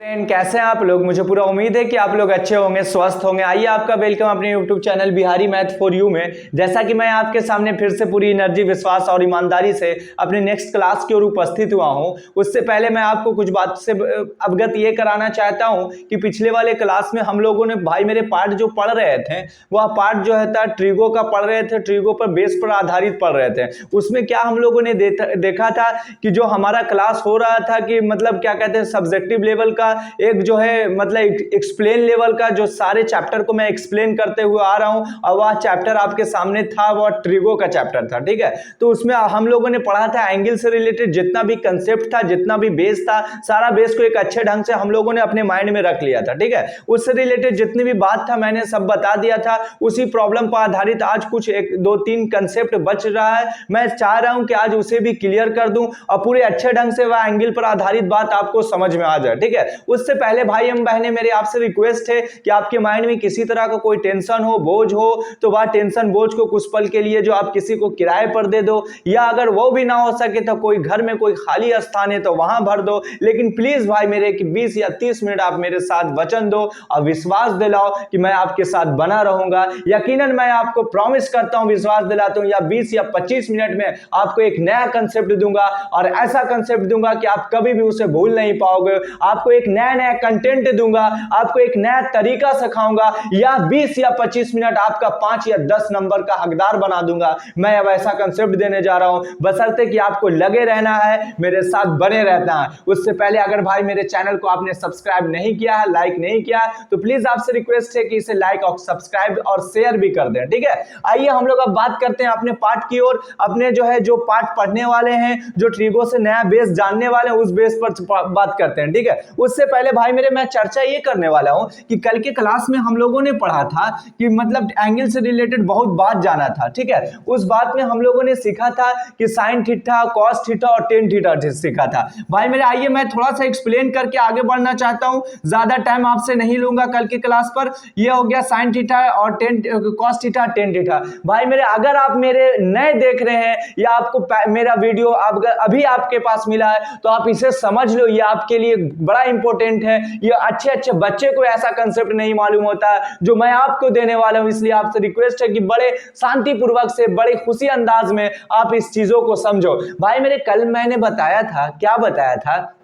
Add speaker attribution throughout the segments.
Speaker 1: कैसे हैं आप लोग। मुझे पूरा उम्मीद है कि आप लोग अच्छे होंगे, स्वस्थ होंगे। आइए आपका वेलकम अपने YouTube channel Bihari math for you में। जैसा कि मैं आपके सामने फिर से पूरी एनर्जी, विश्वास और ईमानदारी से अपने नेक्स्ट क्लास की ओर उपस्थित हुआ हूं। उससे पहले मैं आपको कुछ बात से अवगत ये कराना चाहता हूं कि पिछले वाले क्लास में हम लोगों ने भाई मेरे पार्ट जो पढ़ रहे थे वह पार्ट जो है था ट्रिगो का पढ़ रहे थे, ट्रिगो पर बेस पर आधारित पढ़ रहे थे। उसमें क्या हम लोगों ने देखा था कि जो हमारा क्लास हो रहा था कि मतलब क्या कहते हैं सब्जेक्टिव लेवल का एक जो है मतलब एक्सप्लेन लेवल का जो सारे चैप्टर को मैं एक्सप्लेन करते हुए आ रहा हूं और वह चैप्टर आपके सामने था, वह ट्रिगो का चैप्टर था। ठीक है, तो उसमें हम लोगों ने पढ़ा था एंगल से रिलेटेड जितना भी कंसेप्ट था, जितना भी बेस था, सारा बेस को एक अच्छे ढंग से हम लोगों ने अपने माइंड में रख लिया था। ठीक है, उससे रिलेटेड जितनी भी बात था मैंने सब बता दिया था। उसी प्रॉब्लम पर आधारित आज कुछ एक दो तीन कंसेप्ट बच रहा है, मैं चाह रहा हूं कि आज उसे भी क्लियर कर दूं और पूरे अच्छे ढंग से वह एंगल पर आधारित बात आपको समझ में आ जाए। ठीक है, उससे पहले भाई एवं बहनें मेरे आपसे रिक्वेस्ट है कि आपके माइंड में किसी तरह का कोई टेंशन हो, बोझ हो, तो वह टेंशन बोझ को कुछ पल के लिए जो आप किसी को किराए पर दे दो, या अगर वो भी ना हो सके तो कोई घर में कोई खाली स्थान है तो वहां भर दो। लेकिन प्लीज भाई मेरे कि 20 या 30 मिनट आप मेरे साथ वचन दो और विश्वास दिलाओ कि मैं आपके साथ बना रहूंगा। यकीनन मैं आपको प्रॉमिस करता हूं, विश्वास दिलाता हूं, या 20 या 25 मिनट में आपको एक नया कंसेप्ट दूंगा और ऐसा कंसेप्ट दूंगा कि आप कभी भी उसे भूल नहीं पाओगे। आपको एक नया कंटेंट दूंगा, आपको एक नया तरीका सिखाऊंगा, या 20 या 25 मिनट आपका 5 या 10 नंबर का हकदार बना दूंगा। मैं अब ऐसा कंसेप्ट देने जा रहा हूं, बशर्ते कि आपको लगे रहना है, मेरे साथ बने रहना है। उससे पहले अगर भाई मेरे चैनल को आपने सब्सक्राइब नहीं किया है, लाइक नहीं किया, तो प्लीज आपसे रिक्वेस्ट है कि इसे लाइक और सब्सक्राइब और शेयर भी कर दें। ठीक है, आइए हम लोग अब बात करते हैं अपने पार्ट की ओर। अपने जो है जो पार्ट पढ़ने वाले हैं, जो ट्रिगो से नया बेस जानने वाले हैं, उस बेस पर बात करते हैं। ठीक है, उससे पहले भाई मेरे मैं चर्चा ये करने वाला हूं कि कल के क्लास में हम लोगों ने पढ़ा था कि मतलब एंगल से रिलेटेड बहुत बात जाना था। ठीक है, उस बात में हम लोगों ने सीखा था कि साइन थीटा, कॉस थीटा और टेन थीटा सीखा था। भाई मेरे आइए मैं थोड़ा सा एक्सप्लेन करके आगे बढ़ना चाहता हूं, ज्यादा टाइम आपसे नहीं लूंगा कल के क्लास पर। ये हो गया साइन थीटा और कॉस थीटा, टेन थीटा। भाई मेरे अगर आप मेरे नए देख रहे हैं या आपको मेरा वीडियो अभी आपके पास मिला है तो आप इसे समझ लो, ये आपके लिए बड़ा इंपॉर्टेंट है। ये अच्छे अच्छे बच्चे को ऐसा कंसेप्ट नहीं मालूम होता है जो मैं आपको देने वाला हूं। इसलिए आपसे रिक्वेस्ट है कि बड़े शांतिपूर्वक से, बड़े खुशी अंदाज में आप इस चीजों को समझो। भाई मेरे कल मैंने बताया था, क्या बताया था,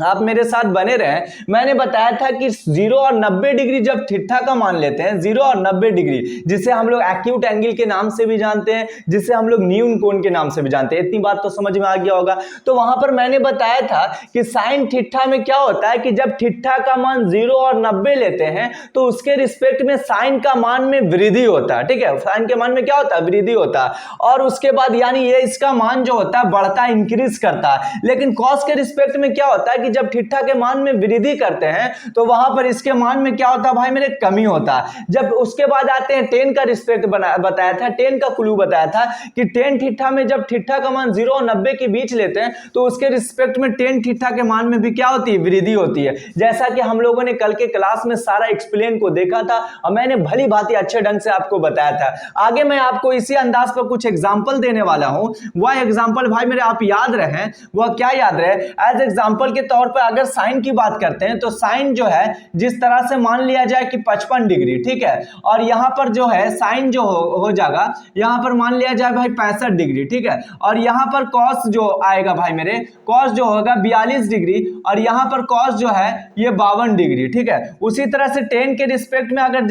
Speaker 1: आप मेरे साथ बने रहें। मैंने बताया था कि 0 और 90 डिग्री जब थीटा का मान लेते हैं, 0 और 90 डिग्री, जिसे हम लोग एक्यूट एंगल के नाम से भी जानते हैं, जिसे हम लोग न्यून कोण के नाम से भी जानते हैं। इतनी बात तो समझ में आ गया होगा। तो वहां पर मैंने बताया था कि साइन थीटा में क्या होता है कि जब थीटा का मान 0 और 90 लेते हैं तो उसके रिस्पेक्ट में साइन का मान में वृद्धि होता है। ठीक है, साइन के मान में क्या होता है, वृद्धि होता है। और उसके बाद यानी ये इसका मान जो होता है बढ़ता, इंक्रीज करता है। लेकिन कॉस के रिस्पेक्ट में क्या होता है कि जब थीटा के मान में वृद्धि करते हैं तो वहां पर इसके मान में क्या होता है भाई मेरे, कमी होता है। जब उसके बाद आते हैं टेन का रिस्पेक्ट बताया था, टेन का क्लू बताया था कि टेन थीटा में जब थीटा का मान 0 और 90 के बीच लेते हैं तो उसके रिस्पेक्ट में टेन थीटा के मान में भी क्या होती है, वृद्धि होती है। जैसा कि हम लोगों ने कल के क्लास में सारा एक्सप्लेन को देखा था और मैंने भली भांति अच्छे ढंग से आपको बताया था। आगे मैं आपको इसी अंदाज पर कुछ एग्जांपल देने वाला हूं। वह एग्जांपल भाई मेरे आप याद रहे, वह क्या याद रहे, एज एग्जांपल के तौर पर अगर साइन की बात करते हैं तो साइन जो है जिस तरह से मान लिया जाए कि 55 डिग्री, ठीक है, और यहां पर जो है साइन जो हो जाएगा, यहां पर मान लिया जाए भाई 65 डिग्री, ठीक है, और यहां पर कॉस जो आएगा भाई मेरे, कॉस जो होगा 42 डिग्री, और यहां पर कॉस जो है ये 52 डिग्री। ठीक है, उसी तरह से टेन के रिस्पेक्ट में अगर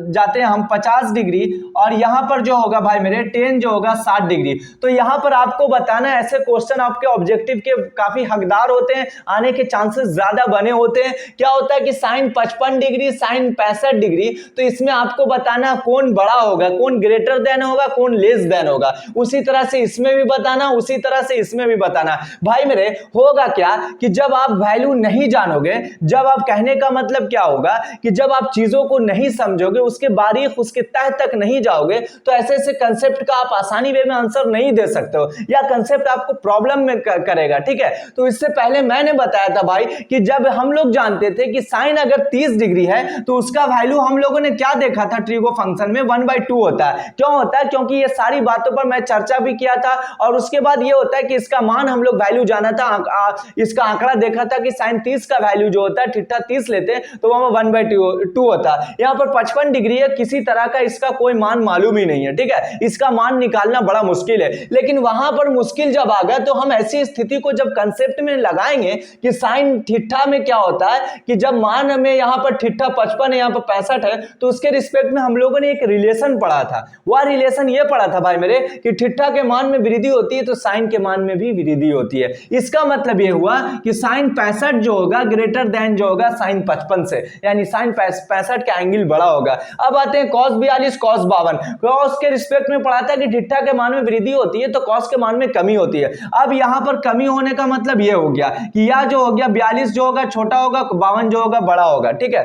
Speaker 1: जाते हैं हम 50 डिग्री, और यहां पर जो होगा भाई मेरे टेन जो होगा 60 डिग्री। तो यहां पर आपको बताना है, ऐसे क्वेश्चन आपके ऑब्जेक्टिव के काफी हकदार होते हैं, आने के चांसेस ज्यादा बने होते हैं। क्या होता है कि साइन 55 डिग्री, साइन 65 डिग्री, तो इसमें आपको बताना कौन बड़ा होगा, कौन ग्रेटर देन होगा, कौन लेस देन होगा। उसी तरह से इसमें भी बताना, उसी तरह से इसमें भी बताना। भाई मेरे होगा क्या कि जब आप वैल्यू नहीं जानोगे, जब आप, कहने का मतलब क्या होगा कि जब आप चीजों को नहीं समझोगे, उसके बारीक, उसके तह तक नहीं जाओगे, तो ऐसे ऐसे कंसेप्ट का आप आसानी वे में आंसर नहीं दे सकते हो, या कंसेप्ट आपको प्रॉब्लम में करेगा। ठीक है, तो इससे पहले मैंने बताया था भाई कि जब हम लोग जानते थे कि साइन अगर 30 डिग्री है तो उसका वैल्यू हम लोगों ने क्या देखा था, ट्रिगो फंक्शन में 1/2 होता है। क्यों होता है? क्योंकि ये सारी बातों पर मैं चर्चा भी किया था और उसके बाद ये होता है कि इसका मान हम लोग वैल्यू जाना था, इसका आंकड़ा देखा था कि साइन 30 का वैल्यू जो होता है, थीटा 30 लेते हैं तो वहां 1/2 होता है। यहां पर 55 डिग्री है, किसी तरह का इसका कोई मान मालूम ही नहीं है, ठीक है, इसका मान निकालना बड़ा मुश्किल है। लेकिन वहां पर मुश्किल जब आ गया तो हम ऐसी स्थिति को जब कंसेप्ट में लगाएंगे कि साइन थीटा में क्या होता है कि जब मान में यहां पर थीटा 55 है, यहां पर 65 है, तो उसके रिस्पेक्ट में हम लोगों ने एक रिलेशन पढ़ा था। वह रिलेशन ये पढ़ा था भाई मेरे कि थीटा के मान में वृद्धि होती है तो साइन के मान में भी वृद्धि होती है। इसका मतलब ये हुआ कि साइन 65 जो होगा ग्रेटर देन जो होगा साइन 55 से, यानी साइन 65 का एंगल बड़ा होगा। अब आते हैं cos 42 cos 52। cos के रिस्पेक्ट में पढ़ा था कि थीटा के मान में वृद्धि होती है तो cos के मान में कमी होती है। अब यहां पर कमी होने का मतलब ये हो गया कि यह जो हो गया 42 जो होगा छोटा होगा, 52 जो होगा बड़ा होगा, ठीक है।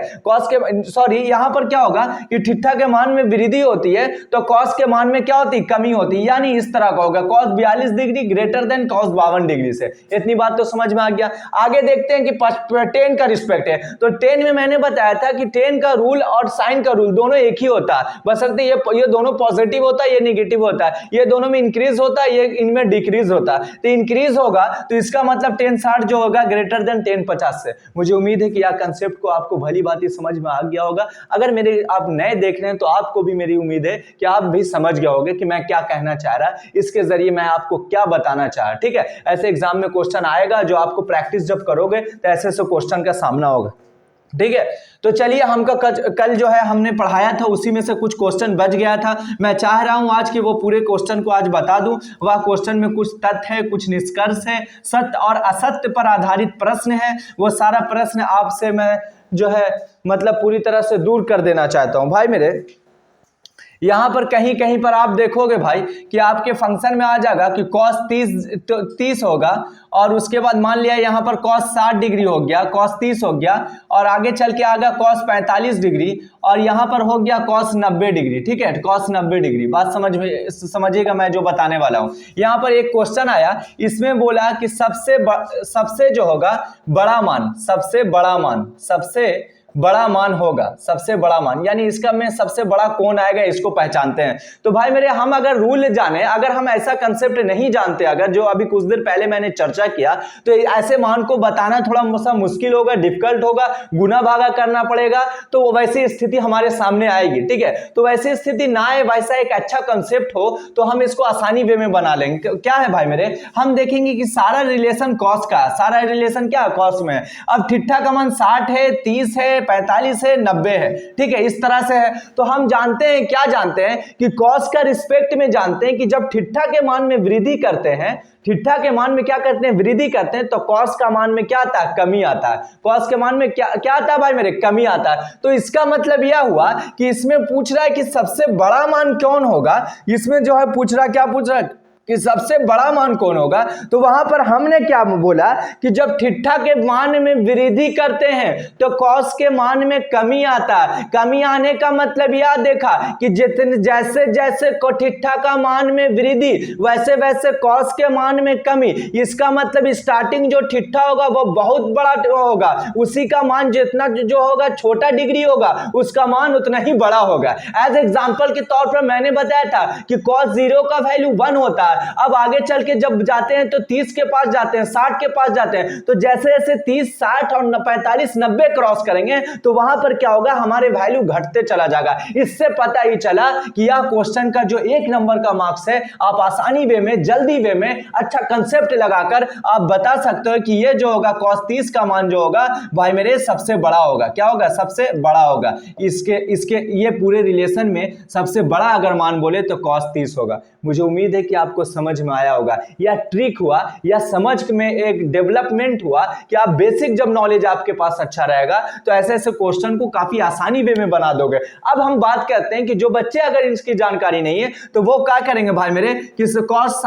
Speaker 1: यहां पर क्या होगा कि थीटा के मान में वृद्धि होती है तो cos के मान में क्या होती है, कमी होती है, यानी इस तरह का होगा cos 42 degree greater than cos 52 degree से। इतनी बात तो समझ में आ गया। आगे देखते हैं कि tan का रिस्पेक्ट है तो tan में मैंने बताया था कि tan का रूल और sin का रूल दोनों एक ही होता है, बशर्ते ये दोनों पॉजिटिव होता है, ये नेगेटिव होता है, ये दोनों में इंक्रीज होता है, ये इनमें डिक्रीज होता है। तो इंक्रीज होगा तो इसका मतलब tan 60 जो होगा ग्रेटर देन tan 50 से। मुझे उम्मीद है कि यह कंसेप्ट को आपको भली बात समझ में आ गया होगा। अगर मेरे आप नए देख रहे हैं तो आपको भी मेरी उम्मीद है कि आप भी समझ गए होंगे कि मैं क्या कहना चाह रहा, इसके जरिए मैं आपको क्या बताना चाह रहा, ठीक है। ऐसे एग्जाम में क्वेश्चन आएगा जो आपको प्रैक्टिस जब करोगे तो ऐसे क्वेश्चन का सामना होगा, ठीक है। तो चलिए हमका कल जो है हमने पढ़ाया था उसी में से कुछ क्वेश्चन बच गया था। मैं चाह रहा हूं आज कि वो पूरे क्वेश्चन को आज बता दूं। वह क्वेश्चन में कुछ तथ्य है, कुछ निष्कर्ष है, सत्य और असत्य पर आधारित प्रश्न है। वो सारा प्रश्न आपसे मैं जो है मतलब पूरी तरह से दूर कर देना चाहता हूं भाई मेरे। यहां पर कहीं कहीं पर आप देखोगे भाई कि आपके फंक्शन में आ जाएगा कि cos 30 होगा और उसके बाद मान लिया यहां पर cos 60 डिग्री हो गया, cos 30 हो गया और आगे चल के आ गया cos 45 डिग्री और यहां पर हो गया cos 90 डिग्री, ठीक है, cos 90 डिग्री। बात समझिएगा मैं जो बताने वाला हूं। यहां पर एक क्वेश्चन आया, इसमें बोला कि सबसे जो होगा बड़ा मान, सबसे बड़ा मान होगा, सबसे बड़ा मान, यानी इसका में सबसे बड़ा कौन आएगा इसको पहचानते हैं। तो भाई मेरे हम अगर रूल जाने, अगर हम ऐसा कंसेप्ट नहीं जानते, अगर जो अभी कुछ देर पहले मैंने चर्चा किया, तो ऐसे मान को बताना थोड़ा सा मुश्किल होगा, डिफिकल्ट होगा, गुना भागा करना पड़ेगा, तो वैसी स्थिति हमारे सामने आएगी, ठीक है। तो वैसी स्थिति ना आए, वैसा एक अच्छा कंसेप्ट हो तो हम इसको आसानी वे में बना लेंगे। क्या है भाई मेरे, हम देखेंगे कि सारा रिलेशन कॉस का, सारा रिलेशन क्या कॉस में है। अब थीटा का मान 60 है, 30 है, 45 है, 90 है, ठीक है, इस तरह से है। तो हम जानते हैं, क्या जानते हैं कि कॉस का रिस्पेक्ट में जानते हैं कि जब थीटा के मान में वृद्धि करते हैं, थीटा के मान में क्या करते हैं, वृद्धि करते हैं, तो कॉस का मान में क्या आता है, कमी आता है। कॉस के मान में क्या आता है भाई मेरे, कमी आता है। तो इसका मतलब यह हुआ कि इसमें पूछ रहा है कि सबसे बड़ा मान कौन होगा, इसमें जो है पूछ रहा, क्या पूछ रहा है कि सबसे बड़ा मान कौन होगा। तो वहां पर हमने क्या बोला कि जब थीटा के मान में वृद्धि करते हैं तो कॉस के मान में कमी आता है। कमी आने का मतलब यह देखा कि जितने जैसे जैसे थीटा का मान में वृद्धि वैसे वैसे कॉस के मान में कमी। इसका मतलब स्टार्टिंग जो थीटा होगा वो बहुत बड़ा होगा, उसी का मान जितना जो होगा छोटा डिग्री होगा उसका मान उतना ही बड़ा होगा। एज एग्जांपल के तौर पर मैंने बताया था कि cos 0 का वैल्यू 1 होता है। अब आगे चल के जब जाते हैं तो 30 के पास जाते हैं, 60 के पास जाते हैं, तो जैसे जैसे 30, 60 और 45, 90 क्रॉस करेंगे तो वहां पर क्या होगा, हमारे वैल्यू घटते चला जाएगा। इससे पता ही चला कि यह क्वेश्चन का जो 1 नंबर का मार्क्स है, आप आसानी वे में, जल्दी वे में अच्छा कंसेप्ट लगाकर आप बता सकते हो कि ये जो होगा cos 30 का मान जो होगा भाई मेरे सबसे बड़ा होगा। क्या होगा, सबसे बड़ा होगा। इसके ये पूरे रिलेशन में सबसे बड़ा अगर मान बोले तो cos 30 होगा। मुझे उम्मीद है कि आपको समझ में आया होगा। यह ट्रिक हुआ या समझ में एक डेवलपमेंट हुआ कि आप बेसिक जब नॉलेज आपके पास अच्छा रहेगा तो ऐसे ऐसे क्वेश्चन को काफी आसानी वे में बना दोगे। अब हम बात करते हैं कि जो बच्चे अगर इसकी जानकारी नहीं है तो वो क्या करेंगे भाई मेरे कि cos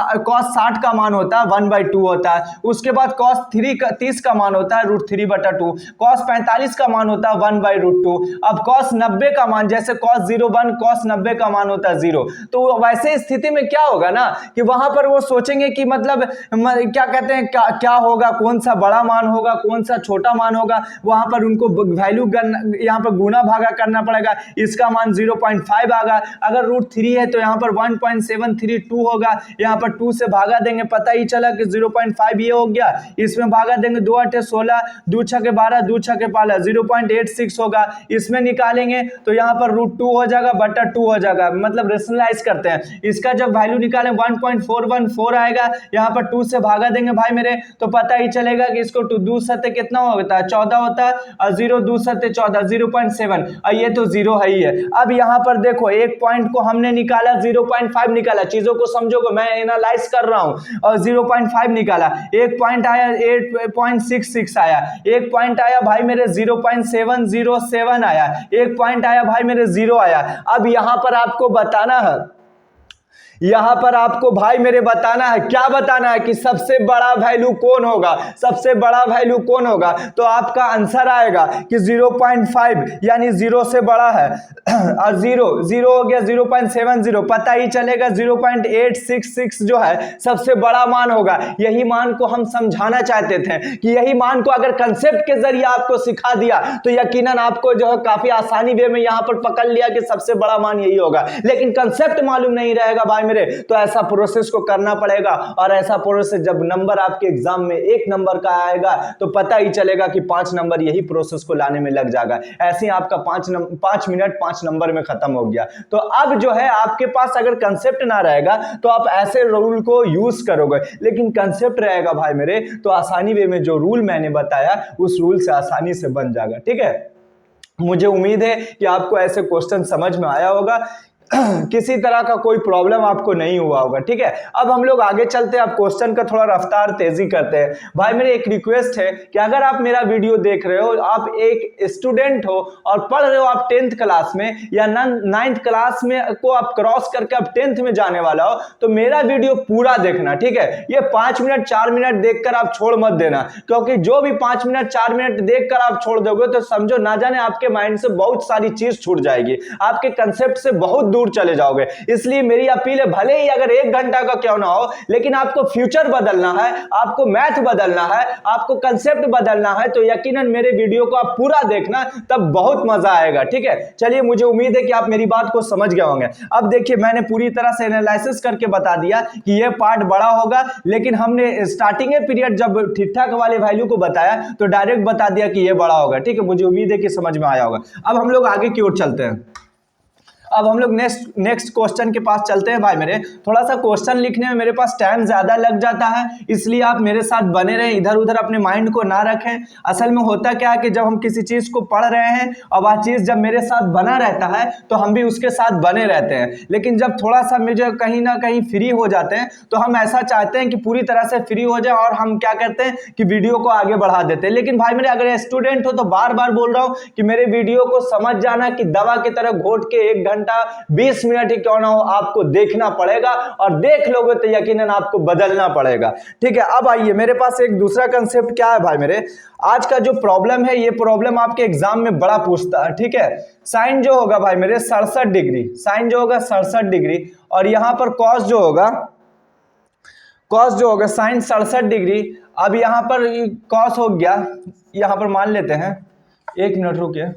Speaker 1: 60 का मान होता है 1/2 होता है, उसके बाद cos 30 का मान होता है √3/2, cos 45 का मान होता है 1/√2। अब cos 90 का मान, जैसे cos 0 1, cos 90 का मान होता है 0। तो वैसे स्थिति में क्या होगा ना कि वहां पर वो सोचेंगे कि मतलब क्या कहते हैं, क्या होगा, कौन सा बड़ा मान होगा, कौन सा छोटा मान होगा। वहां पर उनको वैल्यू यहाँ पर गुना भागा करना पड़ेगा। इसका मान 0.5 आगा। अगर √3 है तो यहाँ पर 1.732 होगा। यहाँ पर 2 से भागा देंगे, पता ही चला कि 0.5 ये हो गया। इसमें भागा देंगे, 2 8 16, 2 6 12, 2 6 12, 0.86 होगा। इसमें निकालेंगे तो यहाँ पर √2 हो जाएगा बटा 2 हो जाएगा। मतलब रेशनलाइज करते हैं। इसका जब वैल्यू निकालें 1.414 आएगा। यहाँ पर 2 से भागा देंगे भाई मेरे, तो पता ही चलेगा कि इसको 2 सत्ते कितना होता है, 14 होता है, और 0 2 सत्ते 14, 0.7, और ये तो 0 है ही है। अब यहाँ पर देखो एक पॉइंट को हमने निकाला, 0.5 निकाला। चीजों को समझोगे, मैं एनालाइज कर रहा हूँ, और 0.5 निकाला। एक पॉइंट आया 8.66 आया। एक पॉइंट आया भाई मेरे 0.707 आया। एक पॉइंट आया भाई मेरे 0 आया। अब यहाँ पर आपको बताना है, यहां पर आपको भाई मेरे बताना है, क्या बताना है कि सबसे बड़ा वैल्यू कौन होगा, सबसे बड़ा वैल्यू कौन होगा। तो आपका आंसर आएगा कि 0.5 यानी 0 से बड़ा है, और 0 हो गया 0.70, पता ही चलेगा 0.866 जो है सबसे बड़ा मान होगा। यही मान को हम समझाना चाहते थे कि यही मान को अगर कंसेप्ट के जरिए आपको सिखा दिया तो यकीनन आपको जो है काफी आसानी वे में यहां पर पकड़ लिया कि सबसे बड़ा मान यही होगा। लेकिन कंसेप्ट मालूम नहीं रहेगा भाई मेरे, तो ऐसा प्रोसेस को करना पड़ेगा। और ऐसा प्रोसेस जब नंबर आपके एग्जाम में 1 नंबर का आएगा तो पता ही चलेगा कि 5 नंबर यही प्रोसेस को लाने में लग जाएगा। ऐसे ही आपका 5 मिनट 5 नंबर में खत्म हो गया। तो अब जो है आपके पास अगर कंसेप्ट ना रहेगा तो आप ऐसे रूल को यूज करोगे, लेकिन कंसेप्ट रहेगा भाई मेरे तो आसानी वे में जो रूल मैंने बताया उस रूल से आसानी से बन जाएगा। ठीक है, मुझे उम्मीद है कि आपको ऐसे क्वेश्चन समझ में आया होगा, किसी तरह का कोई प्रॉब्लम आपको नहीं हुआ होगा। ठीक है, अब हम लोग आगे चलते हैं। अब क्वेश्चन का थोड़ा रफ्तार तेजी करते हैं। भाई मेरे एक रिक्वेस्ट है कि अगर आप मेरा वीडियो देख रहे हो, आप एक स्टूडेंट हो और पढ़ रहे हो आप 10th क्लास में या 9th क्लास में को आप क्रॉस करके आप 10th में जाने वाला हो, तो मेरा वीडियो पूरा देखना। ठीक है, ये 5 मिनट 4 मिनट देखकर आप छोड़ मत देना, क्योंकि जो भी 5 मिनट 4 मिनट देखकर आप छोड़ दोगे तो समझो ना जाने आपके माइंड से बहुत सारी चीज छूट जाएगी, आपके कंसेप्ट से बहुत दूर चले जाओगे। इसलिए मेरी अपील है, भले ही अगर 1 घंटा का क्यों ना हो, लेकिन आपको फ्यूचर बदलना है, आपको मैथ बदलना है, आपको कंसेप्ट बदलना है, तो यकीनन मेरे वीडियो को आप पूरा देखना, तब बहुत मजा आएगा। ठीक है, चलिए, मुझे उम्मीद है कि आप मेरी बात को समझ गए होंगे। अब देखिए, मैंने पूरी तरह से एनालिसिस करके बता दिया कि यह पार्ट बड़ा होगा, लेकिन हमने स्टार्टिंग पीरियड जब ठीक ठाक वाले वैल्यू को बताया तो डायरेक्ट बता दिया कि यह बड़ा होगा। ठीक है, मुझे उम्मीद है कि समझ में आया होगा। अब हम लोग आगे की ओर चलते हैं। अब हम लोग नेक्स्ट क्वेश्चन के पास चलते हैं। भाई मेरे थोड़ा सा क्वेश्चन लिखने में मेरे पास टाइम ज़्यादा लग जाता है, इसलिए आप मेरे साथ बने रहें, इधर उधर अपने माइंड को ना रखें। असल में होता क्या है कि जब हम किसी चीज़ को पढ़ रहे हैं और वह चीज़ जब मेरे साथ बना रहता है तो हम भी उसके साथ बने रहते हैं, लेकिन जब थोड़ा सा मुझे कहीं ना कहीं फ्री हो जाते हैं तो हम ऐसा चाहते हैं कि पूरी तरह से फ्री हो जाए और हम क्या करते हैं कि वीडियो को आगे बढ़ा देते हैं। लेकिन भाई मेरे अगर स्टूडेंट हो तो बार बार बोल रहा हूँ कि मेरे वीडियो को समझ जाना कि दवा की तरह घोट के 1 घंटा 20 मिनट ही क्यों ना हो आपको देखना पड़ेगा, और देख लोगे तो यकीनन आपको बदलना पड़ेगा। ठीक है, अब आइए, मेरे पास एक दूसरा कंसेप्ट क्या है भाई मेरे, आज का जो प्रॉब्लम है, ये प्रॉब्लम आपके एग्जाम में बड़ा पूछता है। ठीक है, साइन जो होगा भाई मेरे 67 डिग्री, साइन जो होगा 67 डिग्री, और यहां पर कॉस जो होगा साइन 67 डिग्री। अब यहां पर कॉस हो गया, यहां पर मान लेते हैं, 1 मिनट रुकिए।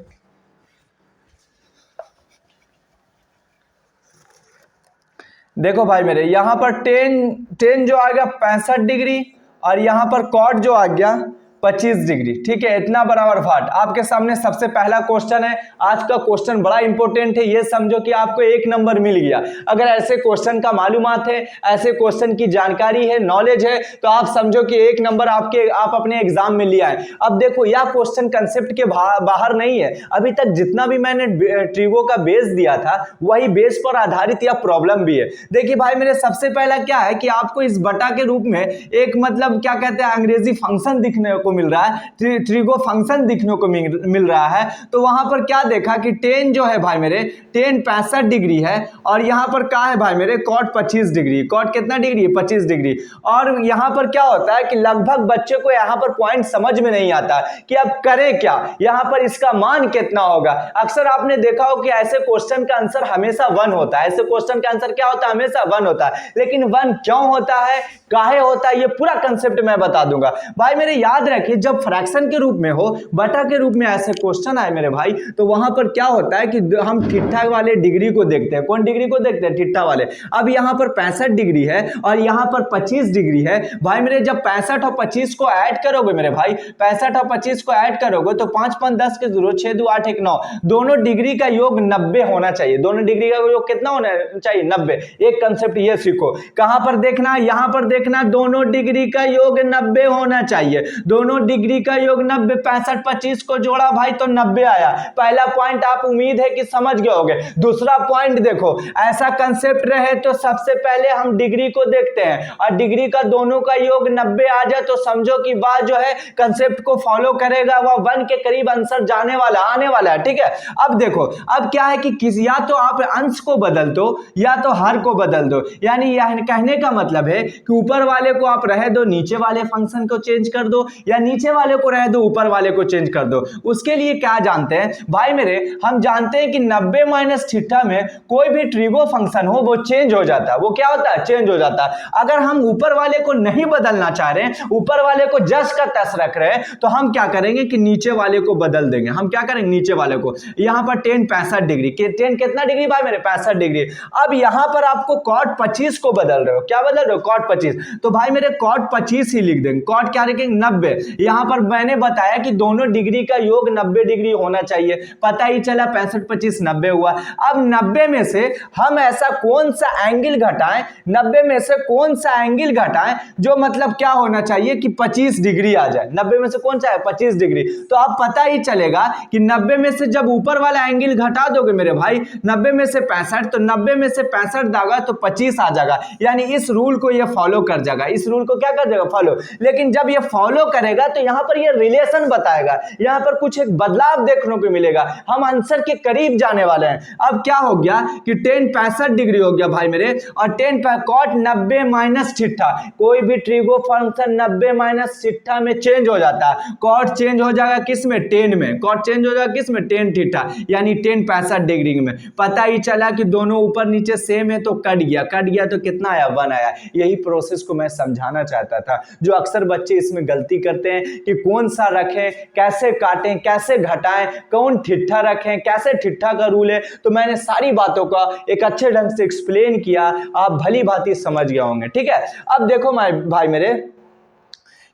Speaker 1: देखो भाई मेरे, यहां पर टेन जो आ गया 65 डिग्री, और यहां पर कॉट जो आ गया 25 डिग्री। ठीक है, इतना बराबर भाट आपके सामने सबसे पहला क्वेश्चन है। आज का क्वेश्चन बड़ा इंपॉर्टेंट है, ये समझो कि आपको 1 नंबर मिल गया। अगर ऐसे क्वेश्चन का मालूमात है, ऐसे क्वेश्चन की जानकारी है, नॉलेज है, तो आप समझो कि 1 नंबर आप अपने एग्जाम में लिया है। अब देखो, यह क्वेश्चन कंसेप्ट के बाहर नहीं है। अभी तक जितना भी मैंने ट्रिगो का बेस दिया था वही बेस पर आधारित यह प्रॉब्लम भी है। देखिए भाई मेरे, सबसे पहला क्या है कि आपको इस बटा के रूप में एक मतलब क्या कहते हैं अंग्रेजी फंक्शन दिखने को मिल रहा है, ट्रिगो फंक्शन दिखने को मिल रहा है। तो वहां पर क्या देखा कि टेन जो है भाई मेरे, टेन 65 डिग्री है, और यहाँ पर क्या है भाई मेरे, कॉट 25 डिग्री। कॉट कितना डिग्री है? 25 डिग्री। और यहाँ पर क्या होता है कि लगभग बच्चे को यहाँ पर पॉइंट समझ में नहीं आता कि अब करें क्या, यहाँ पर इसका मान कितना होगा। अक्सर आपने देखा हो कि ऐसे क्वेश्चन का आंसर हमेशा 1 होता है। ऐसे क्वेश्चन का आंसर क्या होता है? हमेशा 1 होता है। लेकिन 1 क्यों होता है, काहे होता है, ये पूरा कंसेप्ट मैं बता दूंगा भाई मेरे। याद रखिए, जब फ्रैक्शन के रूप में हो, बटा के रूप में ऐसे क्वेश्चन आए मेरे भाई, तो वहां पर क्या होता है कि हम ठिट्ठा वाले डिग्री को देखते हैं। कौन डिग्री को देखते हैं? ठिट्ठा वाले। अब यहाँ पर 65 डिग्री है और यहाँ पर 25 डिग्री है भाई मेरे। जब 65 और 25 को ऐड करोगे मेरे भाई, 65 और 25 को ऐड करोगे तो 5 5 10 के 0, 6 2 8 1 9, दोनों डिग्री का योग 90 होना चाहिए। दोनों डिग्री का योग कितना होना चाहिए? 90। एक कंसेप्ट ये सीखो, कहां पर देखना, यहां पर देखना, दोनों डिग्री का योग 90 होना चाहिए। दोनों डिग्री का योग 90, 65 25 को जोड़ा भाई तो 90 आया। पहला पॉइंट आप उम्मीद है कि समझ गए होंगे। दूसरा पॉइंट देखो, ऐसा कंसेप्ट रहे तो सबसे पहले हम डिग्री को देखते हैं और डिग्री का दोनों का योग 90 आ जाए तो समझो कि बात जो है कंसेप्ट को फॉलो करेगा, वह 1 के करीब आंसर जाने वाला, आने वाला है। ठीक है, अब देखो, अब क्या है कि या तो आप अंश को बदल दो या तो हर को बदल दो। यानी यह कहने का मतलब है कि ऊपर वाले को आप रह दो, नीचे वाले फंक्शन को चेंज कर दो, या नीचे वाले को रह दो, ऊपर वाले को चेंज कर दो। उसके लिए क्या जानते हैं भाई मेरे, हम जानते हैं कि 90 माइनस थीटा में कोई भी ट्रिगो फंक्शन हो वो चेंज हो जाता है। वो क्या होता है? चेंज हो जाता है। अगर हम ऊपर वाले को नहीं बदलना चाह रहे हैं, ऊपर वाले को जस का तस रख रहे हैं, तो हम क्या करेंगे कि नीचे वाले को बदल देंगे। हम क्या करेंगे? नीचे वाले को, यहां पर 10 65 डिग्री, 10 कितना डिग्री भाई मेरे? 65 डिग्री। अब यहां पर आपको कॉट 25 को बदल रहे हो। क्या बदल रहे हो? कॉट 25। तो भाई मेरे कॉट 25 ही लिख देंगे। कॉट क्या रखेंगे? 90। यहां पर मैंने बताया कि दोनों डिग्री का योग 90 डिग्री होना चाहिए। पता ही चला 65 25 90 हुआ। अब 90 में से हम ऐसा कौन सा एंगल घटाएं, 90 में से कौन सा एंगल घटाएं जो मतलब क्या होना चाहिए कि 25 डिग्री आ जाए। 90 में से कौन सा है? 25 डिग्री। तो आप पता ही चलेगा कि 90 में से जब ऊपर वाला एंगल घटा दोगे मेरे भाई, 90 में से 65, तो 90 में से 65 दागा तो 25 आ जाएगा। यानी इस रूल को ये फॉलो कर जाएगा। इस रूल को क्या कर जाएगा? फॉलो। लेकिन जब ये फॉलो करेगा तो यहां पर ये रिलेशन बताएगा, यहां पर कुछ एक बदलाव देखने को मिलेगा। हम आंसर के करीब जाने वाले हैं। अब क्या हो गया कि 10 65 डिग्री हो गया भाई मेरे, और 10 कॉट 90 माइनस थीटा। कोई भी ट्रिगो फंक्शन 90 माइनस थीटा में चेंज हो जाता है। कॉट चेंज हो जाएगा किस में? 10 में। कॉट चेंज हो जाएगा किस में? 10 थीटा, यानी 10 65 डिग्री में। पता ही चला कि दोनों ऊपर नीचे सेम है तो कट गया तो कितना आया? 1 आया। यही प्रोसेस को मैं समझाना चाहता था, जो अक्सर बच्चे इसमें गलती करते हैं कि कौन सा रखें, कैसे काटें, कैसे घटाएं, कौन ठिट्ठा रखें, कैसे ठिट्ठा का रूल है। तो मैंने सारी बातों का एक अच्छे ढंग से एक्सप्लेन किया, आप भली भांति समझ गए होंगे। ठीक है, अब देखो भाई मेरे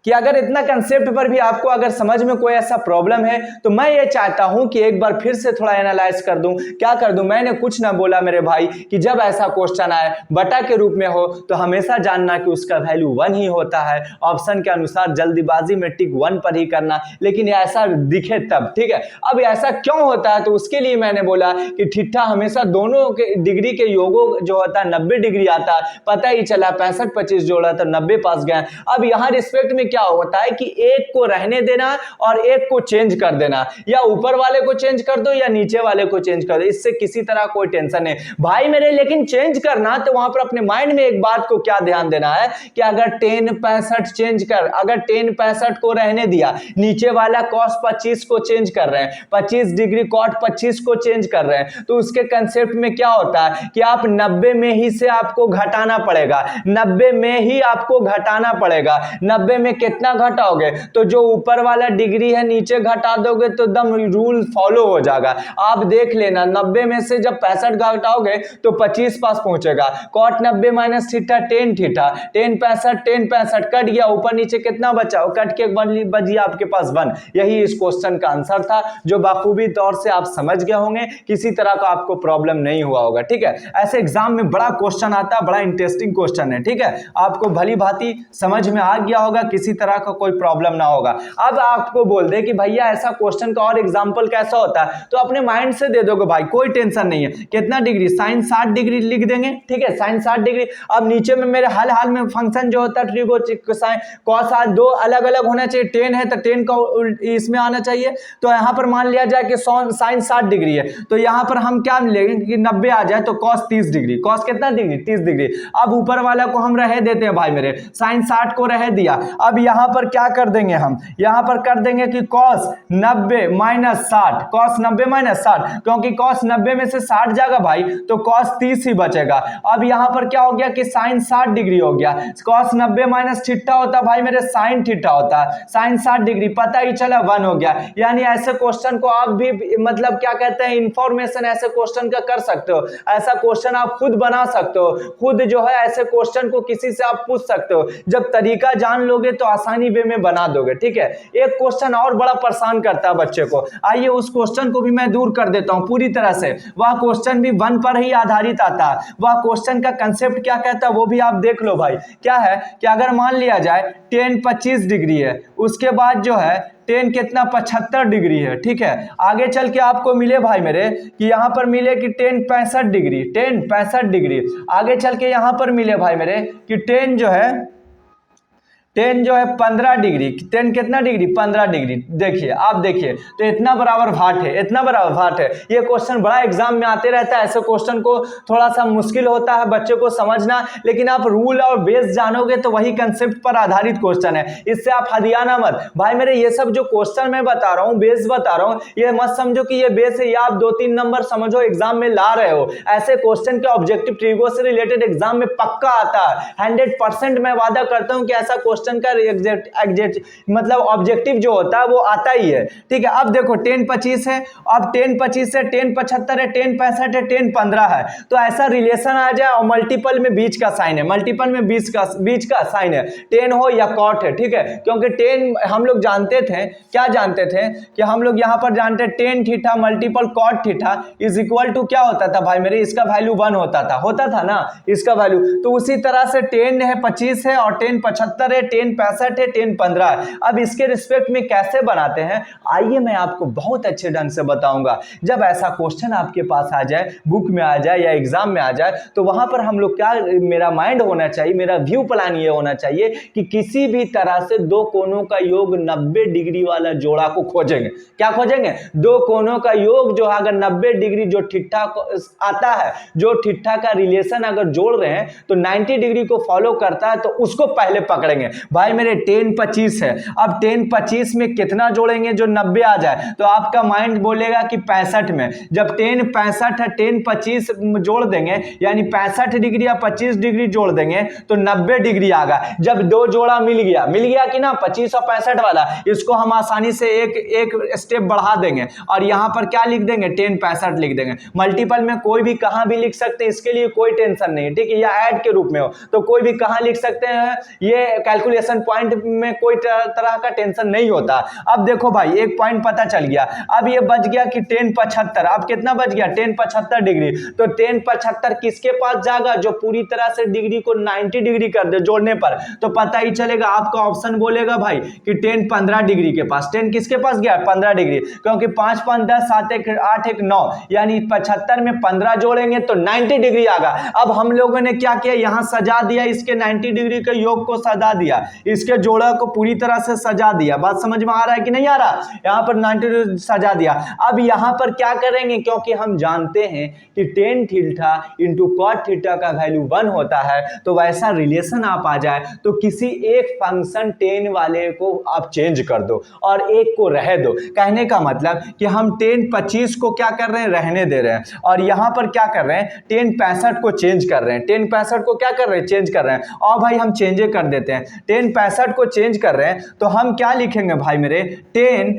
Speaker 1: कि अगर इतना कंसेप्ट पर भी आपको अगर समझ में कोई ऐसा प्रॉब्लम है तो मैं ये चाहता हूं कि एक बार फिर से थोड़ा एनालाइज कर दूं। क्या कर दूं? मैंने कुछ ना बोला मेरे भाई कि जब ऐसा क्वेश्चन आए बटा के रूप में हो तो हमेशा जानना कि उसका वैल्यू 1 ही होता है। ऑप्शन के अनुसार जल्दीबाजी में टिक 1 पर ही करना, लेकिन ऐसा दिखे तब। ठीक है, अब ऐसा क्यों होता है? तो उसके लिए मैंने बोला कि ठिट्ठा हमेशा दोनों के डिग्री के योगों जो होता है 90 डिग्री आता है। पता ही चला 65 25 जोड़ा तो 90 पास गए। अब यहां रिस्पेक्ट में क्या होता है कि एक को रहने देना और एक को चेंज कर देना, या ऊपर वाले को चेंज कर दो या नीचे वाले को चेंज कर दो, इससे किसी तरह कोई टेंशन नहीं भाई मेरे। लेकिन चेंज करना तो वहां पर अपने माइंड में एक बात को क्या ध्यान देना है कि अगर 10 65 चेंज कर, अगर 10 65 को रहने दिया, नीचे वाला cos 25 को चेंज कर रहे हैं, 25 डिग्री cot 25 को चेंज कर रहे हैं, तो उसके कंसेप्ट में क्या होता है कि आप 90 में ही से आपको घटाना पड़ेगा। 90 में ही आपको घटाना पड़ेगा। 90 में कितना घटाओगे? तो जो ऊपर वाला डिग्री है नीचे घटा दोगे तो एकदम रूल फॉलो हो जाएगा। आप देख लेना, 90 में से जब 65 घटाओगे तो 25 पास पहुंचेगा। Cot 90 minus theta 10 theta, 10 65 cut गया, ऊपर नीचे कितना बचा? कट के बची आपके पास 1। यही इस क्वेश्चन का आंसर था, जो बाखूबी तौर से आप समझ गए होंगे, किसी तरह का आपको प्रॉब्लम नहीं हुआ होगा। ठीक है, ऐसे एग्जाम में बड़ा क्वेश्चन आता है, बड़ा इंटरेस्टिंग क्वेश्चन है। ठीक है, आपको भली भांति समझ में आ गया होगा, किसी किसी तरह का कोई प्रॉब्लम ना होगा। अब आपको बोल दे कि भैया ऐसा क्वेश्चन का और एग्जाम्पल कैसा होता है, तो अपने माइंड से दे दोगे भाई, कोई टेंशन नहीं है। कितना डिग्री, साइन 60 डिग्री लिख देंगे, ठीक है, साइन 60 डिग्री। अब नीचे में मेरे हाल में फंक्शन जो होता है ट्रिगो साइन कॉस, दो अलग अलग होना चाहिए, 10 है तो 10 का इसमें आना चाहिए। तो यहाँ पर मान लिया जाए कि साइन 60 डिग्री है, तो यहाँ पर हम क्या लेंगे कि 90 आ जाए तो कॉस 30 डिग्री, कॉस कितना डिग्री, 30 डिग्री। अब ऊपर वाला को हम रह देते हैं भाई मेरे, साइन 60 को रह दिया। अब यहाँ पर क्या कर देंगे हम, यहाँ पर कर देंगे कि कॉस 90 माइनस 60, कॉस 90 माइनस 60, क्योंकि कॉस 90 में से 60 जाएगा भाई तो कॉस 30 ही बचेगा। अब यहाँ पर क्या हो गया कि साइन 60 डिग्री हो गया, कॉस 90 माइनस थीटा होता भाई मेरे साइन थीटा होता, साइन 60 डिग्री पता ही चला 1 हो गया। यानी ऐसे क्वेश्चन को आप भी मतलब क्या कहते हैं इंफॉर्मेशन ऐसे क्वेश्चन का कर सकते हो, ऐसा क्वेश्चन आप खुद बना सकते हो, खुद जो है ऐसे क्वेश्चन को किसी से आप पूछ सकते हो। जब तरीका जान लोगे तो आसानी वे में बना दोगे, ठीक है। एक क्वेश्चन और बड़ा परेशान करता है बच्चे को, आइए उस क्वेश्चन को भी मैं दूर कर देता हूं पूरी तरह से। वह क्वेश्चन भी 1 पर ही आधारित आता है, वह क्वेश्चन का कंसेप्ट क्या कहता है वो भी आप देख लो भाई। क्या है कि अगर मान लिया जाए 10 25 डिग्री है, उसके बाद जो है 10 कितना 75 डिग्री है, ठीक है। आगे चल के आपको मिले भाई मेरे कि यहां पर मिले कि 10 65 डिग्री, 10 65 डिग्री। आगे चल के यहां पर मिले भाई मेरे कि 10 जो है 15 डिग्री, 10 कितना डिग्री 15 डिग्री। देखिए आप देखिए तो इतना बराबर भाट है, इतना बराबर भाट है। ये क्वेश्चन बड़ा एग्जाम में आते रहता है, ऐसे क्वेश्चन को थोड़ा सा मुश्किल होता है बच्चे को समझना, लेकिन आप रूल और बेस जानोगे तो वही कंसेप्ट पर आधारित क्वेश्चन है, इससे आप हदियाना मत भाई मेरे। ये सब जो क्वेश्चन मैं बता रहा हूँ, बेस बता रहा हूँ, ये मत समझो कि ये बेस है, ये आप 2-3 नंबर समझो एग्जाम में ला रहे हो। ऐसे क्वेश्चन के ऑब्जेक्टिव ट्रिगो से रिलेटेड एग्जाम में पक्का आता है, 100% मैं वादा करता हूं कि ऐसा क्वेश्चन का एग्जैक्ट मतलब ऑब्जेक्टिव जो होता है वो आता ही है, ठीक है। अब देखो 10 25 है, अब 10 25 है, 10 75 है, 10 65 है, 10 15 है, तो ऐसा रिलेशन आ जाए और मल्टीपल में बीच का साइन है, मल्टीपल में बीच का साइन है, 10 हो या कॉट है, ठीक है। क्योंकि 10 हम लोग जानते थे, क्या जानते थे कि हम लोग यहां पर जानते हैं 10 theta multiple cot theta is equal to क्या होता था भाई मेरे, इसका वैल्यू 1 होता था ना इसका वैल्यू। तो उसी तरह से 10 है 25 है और 10 75 है, 10 65 है, 10 15 है। अब इसके रिस्पेक्ट में कैसे बनाते हैं आइए मैं आपको बहुत अच्छे ढंग से बताऊंगा। जब ऐसा क्वेश्चन आपके पास आ जाए, बुक में आ जाए या एग्जाम में आ जाए, तो वहां पर हम लोग क्या, मेरा माइंड होना चाहिए, मेरा व्यू प्लान ये होना चाहिए कि किसी भी तरह से दो कोनों का योग 90 डिग्री वाला जोड़ा को खोजेंगे। क्या खोजेंगे, दो कोनों का योग जो अगर 90 डिग्री जो ठिट्ठा आता है, जो ठिट्ठा का रिलेशन अगर जोड़ रहे हैं तो 90 डिग्री को फॉलो करता है, तो उसको पहले पकड़ेंगे भाई मेरे। 10 25 है, अब 10 25 में कितना जोड़ेंगे जो 90 आ जाए, तो आपका माइंड बोलेगा कि 65 में। जब 10 65 है, 10 25 जोड़ देंगे यानी 65 डिग्री या 25 डिग्री जोड़ देंगे तो 90 डिग्री आ गया। जब दो जोड़ा मिल गया कि ना 25 और 65 वाला, इसको हम आसानी से एक स्टेप बढ़ा देंगे और यहां पर क्या लिख देंगे 10 65 लिख देंगे। मल्टीपल में कोई भी कहां भी लिख सकते हैं, इसके लिए कोई टेंशन नहीं है, ठीक है। या ऐड के रूप में हो तो कोई भी कहां लिख सकते हैं, ये कैलकुलेशन पॉइंट में कोई तरह का टेंशन नहीं होता। अब देखो भाई एक पॉइंट पता चल गया, अब ये बच गया कि 10 75, अब कितना बच गया 10 75 डिग्री। तो 10 75 किसके पास जाएगा, जो पूरी तरह से डिग्री को 90 डिग्री कर दे जोड़ने पर, तो पता ही चलेगा आपका ऑप्शन बोलेगा भाई कि 10 15 डिग्री के पास। 10 किसके पास गया 15 डिग्री, क्योंकि 5 5 10 7 1 8 1 9 यानी 75 में 15 जोड़ेंगे तो 90 डिग्री आगा। अब हम लोगों ने क्या किया, यहां सजा दिया, इसके 90 डिग्री के योग को सजा दिया, इसके जोड़ा को पूरी तरह से सजा दिया। बात समझ में आ रहा है कि नहीं आ रहा, यहां पर 90 सजा दिया। अब यहां पर क्या करेंगे, क्योंकि हम जानते हैं कि tan theta into cot theta का वैल्यू 1 होता है, तो वैसा रिलेशन आप आ जाए तो किसी एक फंक्शन tan वाले को आप चेंज कर दो और एक को रह दो। कहने का मतलब कि हम 10 25 को क्या कर रहे हैं, रहने दे रहे हैं, और यहां पर क्या कर रहे हैं 10 65 को चेंज कर रहे हैं, 10 65 को क्या कर रहे हैं चेंज कर रहे हैं। और भाई हम चेंजे कर देते हैं, 10 65 को चेंज कर रहे हैं तो हम क्या लिखेंगे भाई मेरे 10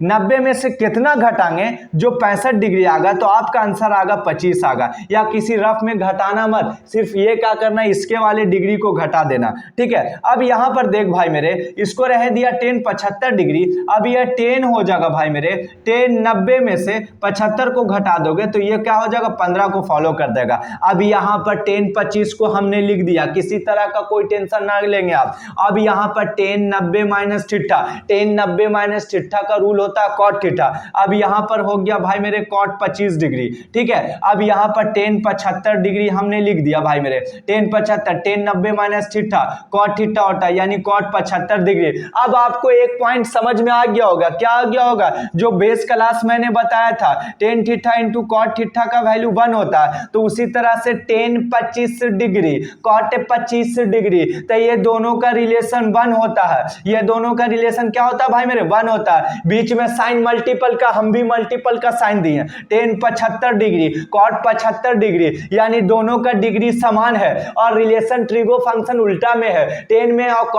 Speaker 1: 90 में से कितना घटाएंगे, जो 65 डिग्री आगा तो आपका आंसर आगा 25 आगा। या किसी रफ में घटाना मत, सिर्फ ये क्या करना है इसके वाले डिग्री को घटा देना, ठीक है। अब यहां पर देख भाई मेरे, इसको रह दिया 10 75 डिग्री, अब ये 10 हो जाएगा भाई मेरे 10 90 में से 75 को घटा दोगे तो ये क्या हो जाएगा 15 को फॉलो कर देगा। अब यहां पर 10 25 को हमने लिख दिया, किसी तरह का कोई टेंशन ना लेंगे। लेंगे आप। अब यहाँ पर ten 90 minus theta, ten 90 minus theta का रूल होता है कॉट थीटा। अब यहाँ पर हो गया भाई मेरे कॉट 25 डिग्री, ठीक है। अब यहाँ पर टेन 75 डिग्री हमने लिख दिया भाई मेरे, tan 75, tan 90 minus theta cot theta होता है यानी कॉट 75 डिग्री। अब आपको एक पॉइंट समझ में आ गया होगा, क्या आ गया होगा, जो बेस क्लास मैंने बताया था tan theta into cot theta का वैल्यू 1 होता है, तो उसी तरह से टेन 25 डिग्री कॉट 25 डिग्री, तो ये दोनों का रिलेशन 1 होता है। ये दोनों का रिलेशन क्या होता है भाई मेरे, 1 होता है। बीच में साइन मल्टीपल का, हम भी मल्टीपल का साइन दिए, टेन 75 डिग्री कॉट 75 डिग्री, यानी दोनों का डिग्री समान है और रिलेशन ट्रिगो फंक्शन उल्टा में है, टेन में और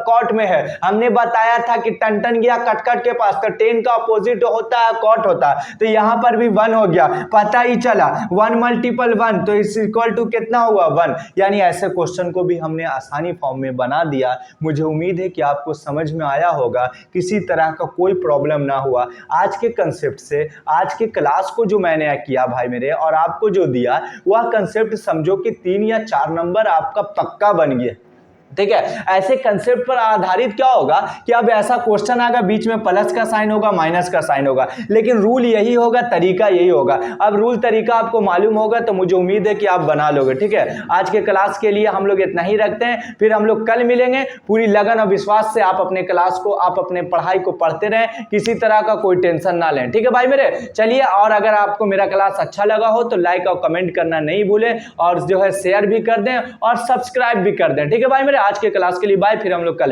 Speaker 1: कॉट में है। हमने बताया था कि टन गया कट के पास, तो टेन का अपोजिट होता है कॉट होता है, तो यहां पर भी 1 हो गया, पता ही चला 1 मल्टीपल 1 तो इस इक्वल टू कितना हुआ 1। यानी ऐसे क्वेश्चन को भी हमने आसानी फॉर्म में बना दिया। मुझे उम्मीद है कि आपको समझ में आया होगा, किसी तरह का कोई प्रॉब्लम ना हुआ। आज के कंसेप्ट से, आज के क्लास को जो मैंने किया भाई मेरे और आपको जो दिया, वह कंसेप्ट समझो कि 3 या 4 नंबर आपका पक्का बन गया, ठीक है। ऐसे कंसेप्ट पर आधारित क्या होगा कि अब ऐसा क्वेश्चन आएगा, बीच में प्लस का साइन होगा, माइनस का साइन होगा, लेकिन रूल यही होगा, तरीका यही होगा। अब रूल तरीका आपको मालूम होगा तो मुझे उम्मीद है कि आप बना लोगे, ठीक है। आज के क्लास के लिए हम लोग इतना ही रखते हैं, फिर हम लोग कल मिलेंगे। पूरी लगन और विश्वास से आप अपने क्लास को, आप अपने पढ़ाई को पढ़ते रहें, किसी तरह का कोई टेंशन ना लें, ठीक है भाई मेरे। चलिए, और अगर आपको मेरा क्लास अच्छा लगा हो तो लाइक और कमेंट करना नहीं भूलें, और जो है शेयर भी कर दें और सब्सक्राइब भी कर दें, ठीक है भाई मेरे। आज के क्लास के लिए बाय, फिर हम लोग कल